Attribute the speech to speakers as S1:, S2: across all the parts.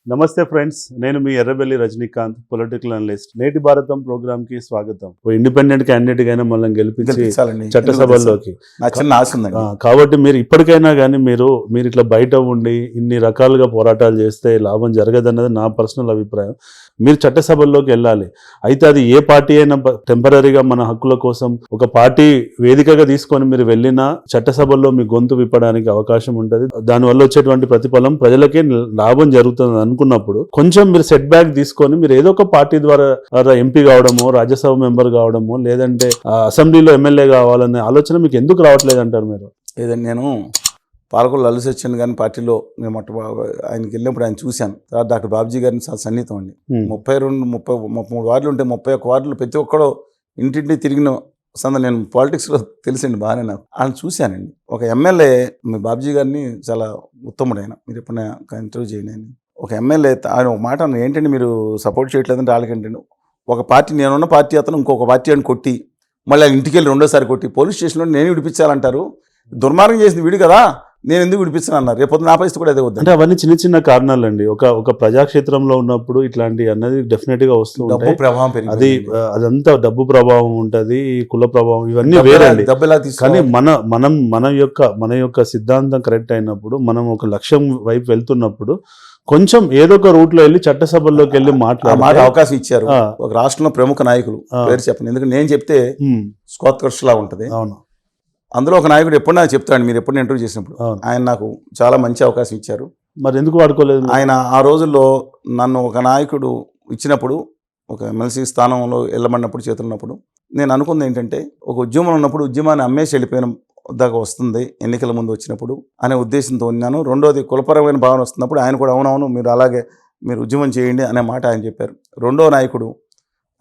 S1: నమస్తే ఫ్రెండ్స్, నేను మీ Errabelli Rajinikanth, political analyst. నేటి భారతం ప్రోగ్రామ్ కి స్వాగతం. ఇండిపెండెంట్ క్యాండిడేట్ గానే మనం గెలిపించి చట్టసభల్లోకి కాబట్టి మీరు ఇప్పటికైనా కానీ మీరు ఇట్లా బయట ఉండి ఇన్ని రకాలుగా పోరాటాలు చేస్తే లాభం జరగదన్నది నా పర్సనల్ అభిప్రాయం. మీరు చట్టసభల్లోకి వెళ్ళాలి. అయితే అది ఏ పార్టీ అయినా టెంపరీగా మన హక్కుల కోసం ఒక పార్టీ వేదికగా తీసుకొని మీరు వెళ్ళినా చట్టసభల్లో మీ గొంతు విప్పడానికి అవకాశం ఉంటుంది. దానివల్ల వచ్చేటువంటి ప్రతిఫలం ప్రజలకే లాభం జరుగుతుంది అనుకున్నప్పుడు కొంచెం మీరు సెట్ బ్యాక్ తీసుకొని మీరు ఏదో ఒక పార్టీ ద్వారా ఎంపీ కావడమో, రాజ్యసభ మెంబర్ కావడమో, లేదంటే అసెంబ్లీలో ఎమ్మెల్యే కావాలనే ఆలోచన మీకు ఎందుకు రావట్లేదు అంటారు మీరు?
S2: లేదండి, నేను పాలకొల్లు లల్లు సత్యన్ గారిని పార్టీలో మేము ఆయనకి వెళ్ళినప్పుడు ఆయన చూశాను. తర్వాత డాక్టర్ బాబ్జీ గారిని సన్నిహితం అండి. 33 వార్డులు ఉంటే 31 వార్డులు ప్రతి ఒక్కడో ఇంటింటి తిరిగిన నేను పాలిటిక్స్లో తెలిసండి బాగానే. నాకు ఆయన చూశానండి. ఒక ఎమ్మెల్యే మీ బాబ్జీ గారిని చాలా ఉత్తముడు ఆయన. మీరు ఎప్పుడైనా ఇంటర్వ్యూ చేయండి ఆయన. ఒక ఎమ్మెల్యే ఆయన ఒక మాట ఏంటంటే మీరు సపోర్ట్ చేయట్లేదంటే వాళ్ళకేంటండి, ఒక పార్టీ నేనున్న పార్టీ అతను ఇంకొక పార్టీ అని కొట్టి మళ్ళీ ఇంటికి వెళ్ళి రెండోసారి కొట్టి పోలీస్ స్టేషన్లో నేను విడిపించాలంటారు. దుర్మార్గం చేసింది వీడు కదా, నేను ఎందుకు విడిపిస్తాను అన్నారు. రేపు నా పరిస్థితి కూడా అదే వద్దు.
S1: అంటే అవన్నీ చిన్న చిన్న కారణాలు అండి. ఒక ప్రజాక్షేత్రంలో ఉన్నప్పుడు ఇట్లాంటి అన్నది డెఫినెట్ గా వస్తుంది.
S2: డబ్బు ప్రభావం
S1: అది అదంతా డబ్బు ప్రభావం ఉంటది, కుల ప్రభావం, ఇవన్నీ వేరండి. కానీ మన యొక్క సిద్ధాంతం కరెక్ట్ అయినప్పుడు, మనం ఒక లక్ష్యం వైపు వెళ్తున్నప్పుడు కొంచెం ఏదో ఒక రూట్ లో వెళ్ళి చట్టసభల్లోకి వెళ్ళి మాట్లాడే
S2: అవకాశం ఇచ్చారు. ఒక రాష్ట్రంలో ప్రముఖ నాయకులు పేరు చెప్పండి, ఎందుకంటే నేను చెప్తే స్కోత్కర్ష్ లా ఉంటది.
S1: అవును,
S2: అందులో ఒక నాయకుడు ఎప్పుడు నాకు చెప్తాడు, మీరు ఎప్పుడు ఇంటర్వ్యూ చేసినప్పుడు, ఆయన నాకు చాలా మంచి అవకాశం ఇచ్చారు.
S1: మరి ఎందుకు వాడుకోలేదు
S2: ఆయన? ఆ రోజుల్లో నన్ను ఒక నాయకుడు ఇచ్చినప్పుడు, ఒక ఎమ్మెల్సీ స్థానంలో వెళ్ళమన్నప్పుడు, చేతున్నప్పుడు నేను అనుకుంది ఏంటంటే, ఒక ఉద్యమం ఉన్నప్పుడు ఉద్యమాన్ని అమ్మేసి వెళ్ళిపోయిన దాకా వస్తుంది ఎన్నికల ముందు వచ్చినప్పుడు అనే ఉద్దేశంతో ఉన్నాను. రెండోది కులపరమైన భావన వస్తున్నప్పుడు ఆయన కూడా అవునవును మీరు అలాగే మీరు ఉద్యమం చేయండి అనే మాట ఆయన చెప్పారు. రెండో నాయకుడు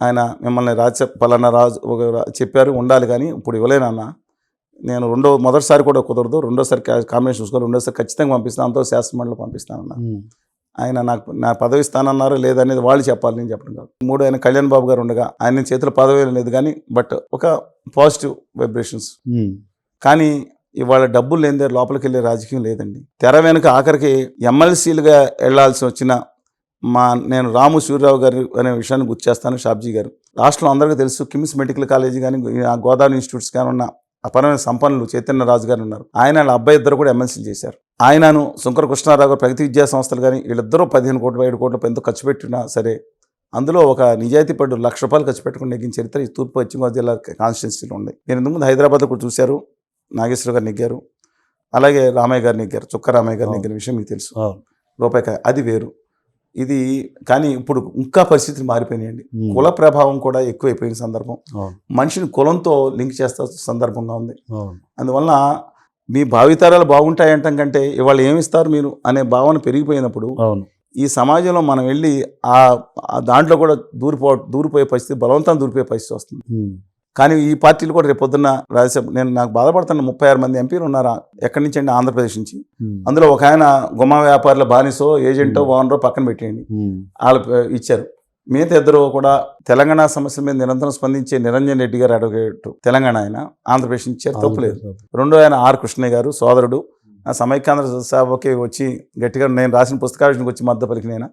S2: ఆయన మిమ్మల్ని పలానా రాజు చెప్పారు ఉండాలి కానీ ఇప్పుడు ఇవ్వలేనన్నా, నేను మొదటిసారి కూడా కుదరదు, రెండోసారి కాంబినేషన్ చూసుకోవాలి, రెండోసారి ఖచ్చితంగా పంపిస్తాను, అంతా శాసనమండలిలో పంపిస్తానన్నా. ఆయన నా పదవి ఇస్తానన్నారు లేదనేది వాళ్ళు చెప్పాలి, నేను చెప్పడం కాదు. మూడు ఆయన కళ్యాణ్ బాబు గారు ఉండగా ఆయన చేతిలో పదవి లేదు కానీ బట్ ఒక పాజిటివ్ వైబ్రేషన్స్. కానీ ఇవాళ డబ్బులు లేని లోపలికి వెళ్ళే రాజకీయం లేదండి. తెర వెనుక ఆఖరికి ఎమ్మెల్సీలుగా వెళ్లాల్సి వచ్చిన నేను రాము సూర్యరావు గారు అనే విషయాన్ని గుర్తు చేస్తాను. షాబ్జీ గారు రాష్ట్రంలో అందరికీ తెలుసు, కిమ్స్ మెడికల్ కాలేజీ కానీ గోదావరి ఇన్స్టిట్యూట్స్ కానీ ఉన్న అపరమైన సంపన్నులు చైతన్య రాజు గారు ఉన్నారు. ఆయన అబ్బాయి ఇద్దరు కూడా ఎమ్మెల్సీలు చేశారు. ఆయనను శంకర కృష్ణారావు గారు ప్రగతి విద్యా సంస్థలు కానీ వీళ్ళిద్దరూ 15 కోట్ల 7 కోట్ల ఎంతో ఖర్చు పెట్టినా సరే అందులో ఒక నిజాయితీ పడ్డు ₹1,00,000 ఖర్చు పెట్టుకుని నెగ్గిన చరిత్ర ఈ తూర్పు పశ్చిమ గోదావరి జిల్లా కాన్స్టిట్యున్సీలో ఉంది. నేను ఇంతకుముందు హైదరాబాద్లో కూడా చూశారు, నాగేశ్వర గారు నెగ్గారు, అలాగే రామయ్య గారు నెగ్గారు, చుక్క రామయ్య గారు నెగ్గిన విషయం మీకు తెలుసు. రూపాయి అది వేరు ఇది. కానీ ఇప్పుడు ఇంకా పరిస్థితులు మారిపోయినాయండి. కుల ప్రభావం కూడా ఎక్కువైపోయిన సందర్భం, మనిషిని కులంతో లింక్ చేస్తా సందర్భంగా ఉంది. అందువల్ల మీ భావితరాలు బాగుంటాయంటాం కంటే ఇవాళ ఏమిస్తారు మీరు అనే భావన పెరిగిపోయినప్పుడు ఈ సమాజంలో మనం వెళ్ళి ఆ దాంట్లో కూడా దూరిపోయే పరిస్థితి, బలవంతం దూరిపోయే పరిస్థితి వస్తుంది. కానీ ఈ పార్టీలు కూడా రేపు పొద్దున్న రాజ్యసభ నాకు బాధపడుతున్న 36 మంది ఎంపీలు ఉన్నారా ఎక్కడి నుంచి అండి? ఆంధ్రప్రదేశ్ నుంచి. అందులో ఒక ఆయన గుమ్మ వ్యాపారుల బానిసో ఏజెంటో ఓనరో పక్కన పెట్టేయండి, వాళ్ళు ఇచ్చారు. మిగతా ఇద్దరు కూడా తెలంగాణ సమస్యల మీద నిరంతరం స్పందించే నిరంజన్ రెడ్డి గారు అడ్వకేట్ తెలంగాణ, ఆయన ఆంధ్రప్రదేశ్ నుంచి ఇచ్చారు, తప్పులేదు. రెండో ఆయన ఆర్ కృష్ణయ్య గారు సోదరుడు, సమైక్యాంధ్ర సభకి వచ్చి గట్టిగా నేను రాసిన పుస్తకానికి వచ్చి మద్దతు పలికినైనా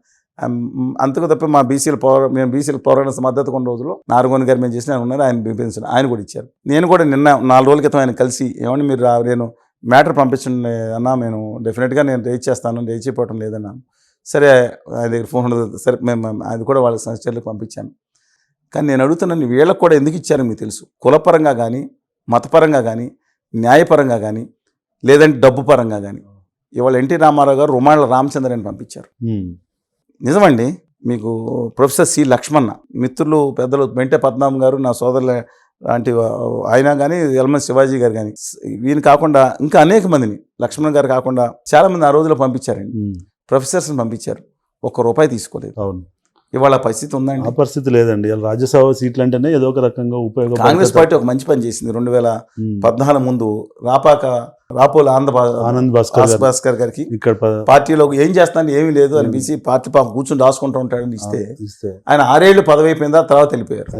S2: అంతకు తప్ప మేము బీసీలకు పోరాడిన మద్దతు కొన్ని రోజులు నారగోని గారు మేము చేసిన ఉన్నారు, ఆయన బిపించారు, ఆయన కూడా ఇచ్చారు. నేను కూడా నిన్న 4 రోజుల క్రితం ఆయన కలిసి ఏమని మీరు నేను మ్యాటర్ పంపించండి అన్నా, నేను డెఫినెట్గా నేను రేజ్ చేస్తాను, రేజ్ చేయకపోవటం లేదన్నా. సరే ఆయన దగ్గర ఫోన్ ఉండదు, సరే మేము అది కూడా వాళ్ళ సంస్థలకు పంపించాను. కానీ నేను అడుగుతున్నాను, వీళ్ళకి కూడా ఎందుకు ఇచ్చారో మీకు తెలుసు. కులపరంగా కానీ, మతపరంగా కానీ, న్యాయపరంగా కానీ, లేదంటే డబ్బు పరంగా కానీ. ఇవాళ ఎన్టీ రామారావు గారు రుమాళ్ళ రామచంద్రని పంపించారు. నిజమండి. మీకు ప్రొఫెసర్ సి లక్ష్మణ, మిత్రులు పెద్దలు మెంటే పద్మనాభం గారు, నా సోదరుల లాంటి ఆయన కానీ, ఎల్ఎంఎస్ శివాజీ గారు కానీ, వీని కాకుండా ఇంకా అనేక మందిని, లక్ష్మణ్ గారు కాకుండా చాలా మంది ఆ రోజుల్లో పంపించారండి. ప్రొఫెసర్స్ని పంపించారు, ₹1 తీసుకోలేదు. అవును, ఇవాళ పరిస్థితి ఉందండి? ఆ
S1: పరిస్థితి లేదండి. రాజ్యసభ సీట్లు అంటేనే ఏదో ఒక రకంగా ఉపయోగం.
S2: కాంగ్రెస్ పార్టీ ఒక మంచి పని చేసింది. 2014 ముందు రాపోల ఆనంద్ భాస్కర్ గారికి ఇక్కడ పార్టీలో ఏం చేస్తాను ఏమీ లేదు అని బీసీ పార్టీ కూర్చొని రాసుకుంటూ ఉంటాడని ఇస్తే ఆయన 6 ఏళ్ళు పదవి అయిపోయిందా తర్వాత వెళ్ళిపోయారు.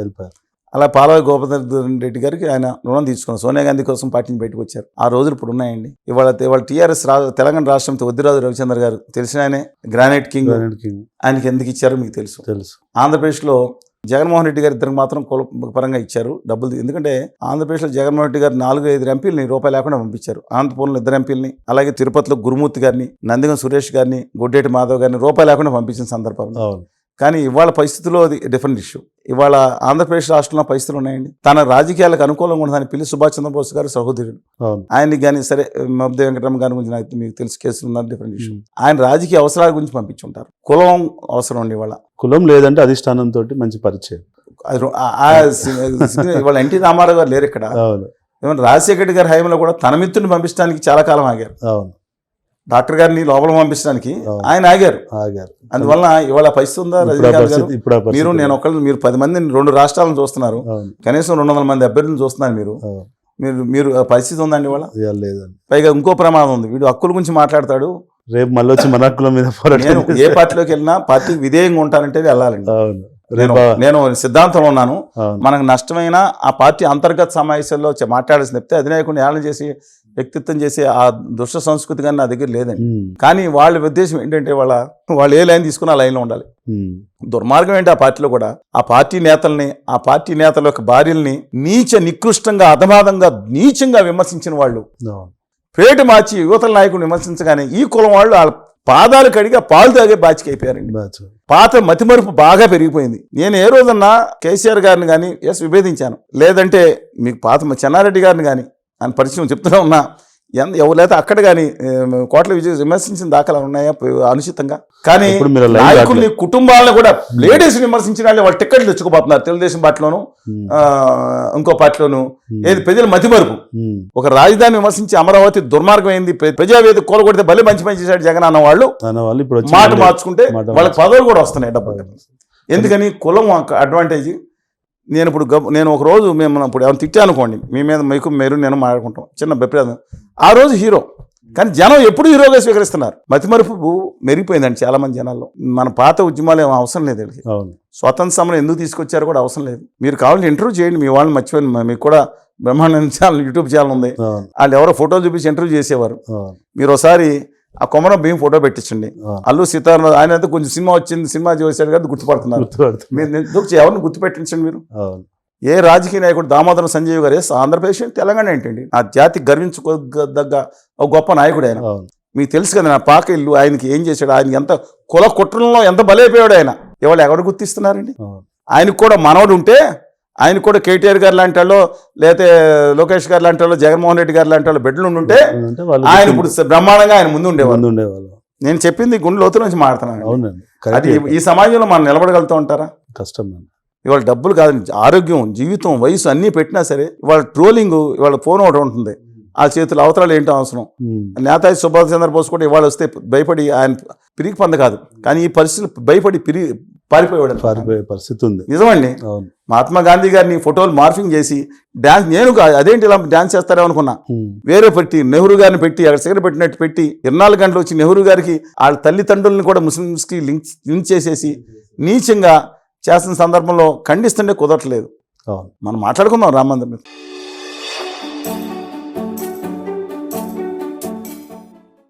S2: అలా పాలవాయి గోపవర్ధన్ రెడ్డి గారికి ఆయన రుణం తీసుకున్నారు. సోనియా గాంధీ కోసం పార్టీని బయటకు వచ్చారు. ఆ రోజులు ఇప్పుడు ఉన్నాయండి. ఇవాళ టీఆర్ఎస్ తెలంగాణ రాష్ట్రంతో వద్దిరాజు రవిచంద్ర గారు తెలిసిన ఆయనే, గ్రానైట్ కింగ్. ఆయనకి ఎందుకు ఇచ్చారో మీకు తెలుసు. ఆంధ్రప్రదేశ్లో జగన్మోహన్ రెడ్డి గారు ఇద్దరికి మాత్రం కుల పరంగా ఇచ్చారు డబ్బులు. ఎందుకంటే ఆంధ్రప్రదేశ్లో జగన్మోహన్ రెడ్డి గారు 4-5 ఎంపీలని రూపాయలు లేకుండా పంపించారు. అనంతపురంలో 2 ఎంపీలని, అలాగే తిరుపతిలో గురుమూర్తి గారిని, నందిగం సురేష్ గారిని, గొడ్డేటి మాధవ్ గారిని రూపాయలు లేకుండా పంపించిన సందర్భంలో. కానీ ఇవాళ పరిస్థితుల్లో అది డిఫరెంట్ ఇష్యూ. ఇవాళ ఆంధ్రప్రదేశ్ రాష్ట్రంలో పరిస్థితులు ఉన్నాయండి. తన రాజకీయాలకు అనుకూలంగా ఉన్నదాన్ని పిల్లి సుభాష్ చంద్రబోస్ గారు సహోదరుడు. ఆయన్ని కానీ సరే మబ్దే వెంకటరమణ గారి గురించి నాకు మీకు తెలిసి కేసులు ఉన్నారు, డిఫరెంట్ ఇష్యూ. ఆయన రాజకీయ అవసరాల గురించి పంపించుంటారు. కులం అవసరం అండి. ఇవాళ కులం లేదంటే అధిష్టానంతో మంచి పరిచయం. ఇవాళ ఎన్టీ రామారావు గారు లేరు ఇక్కడ. ఏమన్నా రాజశేఖర రెడ్డి గారి హయాంలో కూడా తన మిత్రుని పంపించడానికి చాలా కాలం ఆగారు. డాక్టర్ గారిని లోపల పంపించడానికి ఆయన ఆగారు. అందువల్ల ఇవాళ పరిస్థితి ఉందా రజనీకాంత్ గారు? మీరు 10 మందిని 2 రాష్ట్రాలను చూస్తున్నారు, కనీసం 200 మంది అభ్యర్థులను చూస్తున్నారు. మీరు పరిస్థితి ఉందండి ఇవాళ? లేదండి. పైగా ఇంకో ప్రమాదం ఉంది. వీడు హక్కుల గురించి మాట్లాడతాడు, రేపు మళ్ళీ వచ్చి మన హక్కుల మీద పోరాటం. ఏ పార్టీలోకి వెళ్ళినా పార్టీకి విధేయంగా ఉంటానంటే వెళ్ళాలండి. నేను సిద్ధాంతంలో ఉన్నాను. మనకు నష్టమైన ఆ పార్టీ అంతర్గత సమావేశాల్లో మాట్లాడాల్సి చెప్తే అధినాయకుడిని ఏళన చేసి వ్యక్తిత్వం చేసే ఆ దుష్ట సంస్కృతి కానీ నా దగ్గర లేదండి. కానీ వాళ్ళ ఉద్దేశం ఏంటంటే వాళ్ళు ఏ లైన్ తీసుకుని ఆ లైన్లో ఉండాలి. దుర్మార్గం ఏంటి ఆ పార్టీలో కూడా? ఆ పార్టీ నేతల్ని, ఆ పార్టీ నేతల యొక్క భార్యల్ని నికృష్టంగా అధమాదంగా నీచంగా విమర్శించిన వాళ్ళు పేటు మార్చి యువతల నాయకుడిని విమర్శించగానే ఈ కులం వాళ్ళు వాళ్ళ పాదాలు కడిగి పాలు తాగే బాచికి అయిపోయారండి. పాత మతిమరుపు బాగా పెరిగిపోయింది. నేను ఏ రోజన్నా కేసీఆర్ గారిని కానీ విభేదించాను, లేదంటే మీకు పాత చెన్నారెడ్డి గారిని కానీ ఆయన పరిచయం చెప్తూనే ఉన్నా. ఎవరైతే అక్కడ కానీ కోట్ల విజయ్ విమర్శించిన దాఖలా ఉన్నాయా అనుచితంగా? కానీ నాయకుల్ని, కుటుంబాలను కూడా లేడీస్ విమర్శించిన వాళ్ళు టికెట్లు తెచ్చుకోబోతున్నారు. తెలుగుదేశం పార్టీలోను, ఇంకో పార్టీలోను. ఏది ప్రజల మతిమరుపు. ఒక రాజధాని విమర్శించి అమరావతి దుర్మార్గమైంది, ప్రజావేదిక కూలగొడితే భలే మంచి పని చేశాడు జగన్ అన్న వాళ్ళు మాట మార్చుకుంటే వాళ్ళకి పదవులు కూడా వస్తున్నాయి, డబ్బులు. ఎందుకని? కులం అడ్వాంటేజ్. నేను ఒక రోజు మేము ఇప్పుడు ఏమైనా తిట్టా అనుకోండి, మీ మీద మీరు నేను మాట్లాడుకుంటాం, చిన్న విప్రేదం. ఆ రోజు హీరో, కానీ జనం ఎప్పుడు హీరోగా స్వీకరిస్తున్నారు. మతిమరుపు మెరిగిపోయిందండి చాలా మంది జనాల్లో. మన పాత ఉద్యమాలు ఏమో అవసరం లేదు వీళ్ళకి. స్వతంత్ర సమరం ఎందుకు తీసుకొచ్చారో కూడా అవసరం లేదు. మీరు కావాలంటే ఇంటర్వ్యూ చేయండి, మీ వాళ్ళని మర్చిపోయింది. మీకు కూడా బ్రహ్మాండ ఛానల్, యూట్యూబ్ ఛానల్ ఉంది. వాళ్ళు ఎవరో ఫోటోలు చూపించి ఇంటర్వ్యూ చేసేవారు. మీరు ఒకసారి ఆ కొమరం భీం ఫోటో పెట్టించండి. అల్లు సీతారామరాజు ఆయన అయితే కొంచెం సినిమా వచ్చింది, సినిమా చేశాడు కదా గుర్తుపడుతున్నారు. మీరు ఎవరిని గుర్తుపెట్టించండి. మీరు ఏ రాజకీయ నాయకుడు దామోదరం సంజయ్ గారు ఆంధ్రప్రదేశ్ తెలంగాణ ఏంటండి? ఆ జాతి గర్వించుకోదగ్గ ఒక గొప్ప నాయకుడు ఆయన. మీకు తెలుసు కదా నా పాక ఇల్లు, ఆయనకి ఏం చేశాడు, ఆయన ఎంత కుల కుట్రలో ఎంత బలైపోయాడు ఆయన. ఇవాళ ఎవరు గుర్తిస్తున్నారండి? ఆయనకు కూడా మనవడు ఉంటే, ఆయన కూడా కేటీఆర్ గారు లాంటి వాళ్ళు, లేకపోతే లోకేష్ గారు లాంటి వాళ్ళు, జగన్మోహన్ రెడ్డి గారు లాంటి వాళ్ళు బిడ్డలు ఉంటే ఆయన ఇప్పుడు బ్రహ్మాండంగా ఆయన ముందు ఉండేవాళ్ళు. నేను చెప్పింది గుండె లోతు నుంచి మాట్లాడుతున్నాను. అది ఈ సమాజంలో మనం నిలబడగలుగుతూ ఉంటారా? కష్టం. ఇవాళ డబ్బులు కాదు, ఆరోగ్యం, జీవితం, వయసు అన్నీ పెట్టినా సరే ఇవాళ ట్రోలింగ్, ఇవాళ ఫోన్ ఒకటి ఉంటుంది, ఆ చేతుల అవతరాలు ఏంటో అవసరం. నేతాజీ సుభాష్ చంద్రబోస్ కూడా ఇవాళ వస్తే భయపడి, ఆయన పిరికి పంద కాదు కానీ ఈ పరిస్థితులు భయపడి పారిపోయాడు పరిస్థితి ఉంది. నిజమండి. మహాత్మా గాంధీ గారిని ఫోటోలు మార్ఫింగ్ చేసి డాన్స్, నేను అదేంటి ఇలా డాన్స్ చేస్తారేమో అనుకున్నా. వేరే పెట్టి నెహ్రూ గారిని పెట్టి అక్కడ సిగరెట్ పెట్టినట్టు పెట్టి 24 గంటలు వచ్చి నెహ్రూ గారికి వాళ్ళ తల్లిదండ్రులను కూడా ముస్లిమ్స్కి లింక్ చేసేసి నీచంగా చేస్తున్న సందర్భంలో ఖండిస్తుంటే కుదరట్లేదు. మనం మాట్లాడుకుందాం రామ మందిర్ మీద.